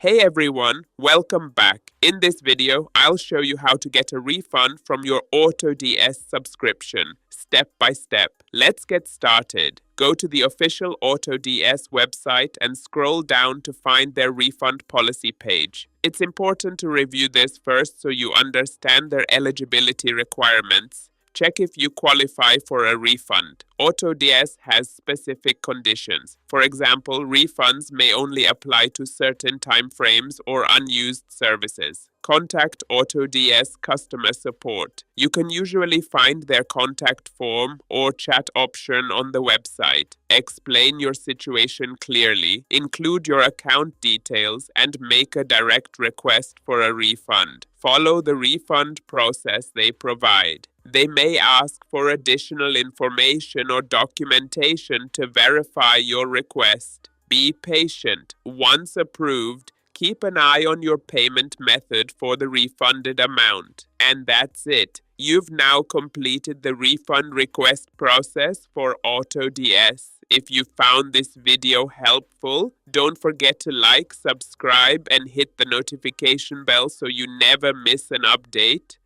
Hey everyone, welcome back. In this video, I'll show you how to get a refund from your AutoDS subscription, step by step. Let's get started. Go to the official AutoDS website and scroll down to find their refund policy page. It's important to review this first so you understand their eligibility requirements. Check if you qualify for a refund. AutoDS has specific conditions. For example, refunds may only apply to certain timeframes or unused services. Contact AutoDS customer support. You can usually find their contact form or chat option on the website. Explain your situation clearly, include your account details, and make a direct request for a refund. Follow the refund process they provide. They may ask for additional information or documentation to verify your request. Be patient. Once approved, keep an eye on your payment method for the refunded amount. And that's it. You've now completed the refund request process for AutoDS. If you found this video helpful, don't forget to like, subscribe, and hit the notification bell so you never miss an update.